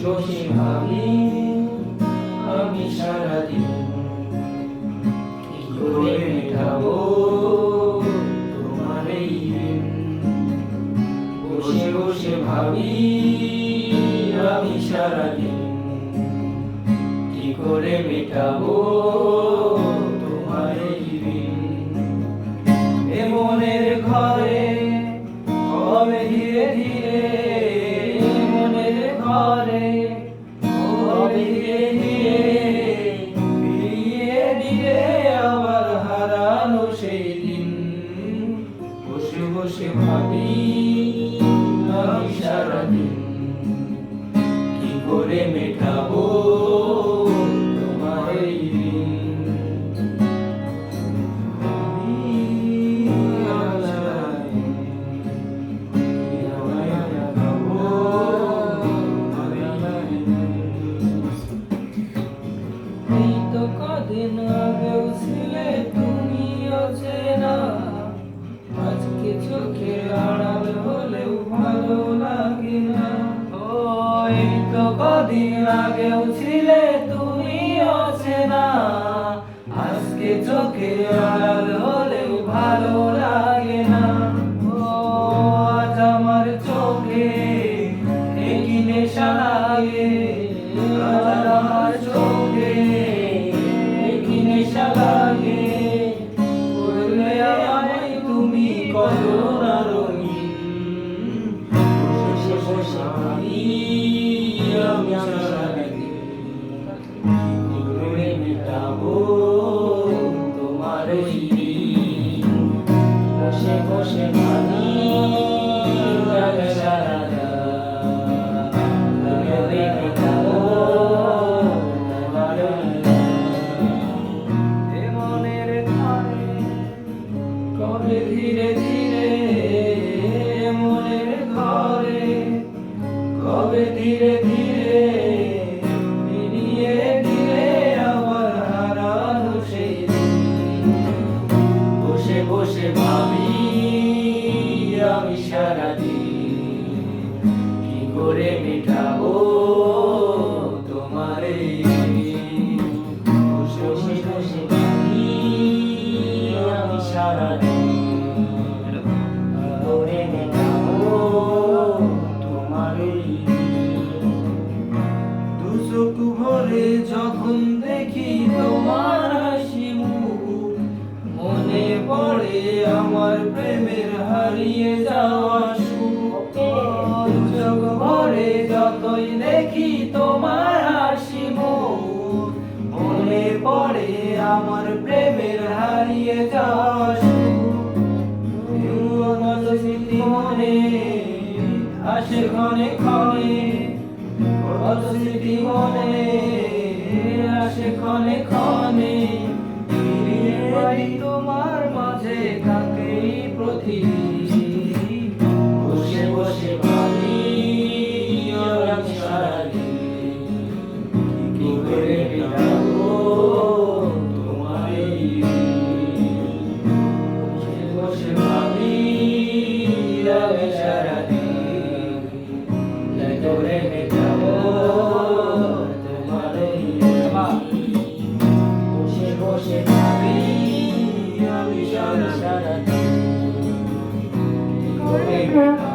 বসে ভাবি আমি সারাদিন কি করে মেটাবো তোমার এই ঋণ। বসে বসে ভাবি আমি সারাদিন কি করে মেটাবো তোমার এই ঋণ। এ মনের ঘরে কবে ধীরে ধীরে মনের ঘরে কবে ধীরে ধীরে ফিরিয়ে দিলে আবার হারানো সেই দিন। বসে বসে ভাবি আমি সারাদিন কি করে মেটাবো তোমার এই ঋণ। এই তো কদিন আগেও ছিলে তুমি অচেনা, আজকে চোখে আড়াল হলেও ভালো লাগে না। ও এই তো কদিন আগেও ছিলে তুমি অচেনা, আজকে চোখে আড়াল হলেও ভালো লাগে না। ও আজ আমার চোখে একই নেশা লাগে, আজ আমার চোখে একই নেশা লাগে। বললে আমায় তুমি কত না রঙিন, বসে বসে ভাবি আমি সারাদিন কি করে মেটাবো তোমার এই ঋণ। বসে বসে ভাবি আমি সারাদিন কি করে মেটাবো তোমার এই ঋণ। এ মনের ঘরে কবে ধীরে ধীরে মনের ঘরে কবে ধীরে ধীরে ফিরিয়ে দিলে আবার হারানো সেই দিন। বসে বসে ভাবি আমি সারাদিন কি করে মেটাবো তোমার এই ঋণ। বসে বসে ভাবি আমি সারাদিন কি করে মেটাবো তোমার এই ঋণ। দু চোখ ভরে যখন দেখি তোমার হাসি মুখ, মনে পড়ে আমার প্রেমের হারিয়ে যাওয়া সুখ। দু চোখ ভরে যতই দেখি তোমার হাসি মুখ, মনে পড়ে আমার প্রেমের হারিয়ে যাওয়া সুখ। কত স্মৃতি মনে আসে ক্ষণে ক্ষণে, কত স্মৃতি মনে আসে ক্ষণে ক্ষণে। ফিরে পাই তোমার মাঝে থাকে প্রতিদিন। বসে বসে ভাবি আমি সারাদিন কি করে মেটাবো তোমার এই ঋণ। বসে বসে ভাবি আমি সারাদিন কি করে মেটাবো তোমার এই ঋণ। বসে বসে ভাবি আমি সারাদিন কি করে মেটাবো।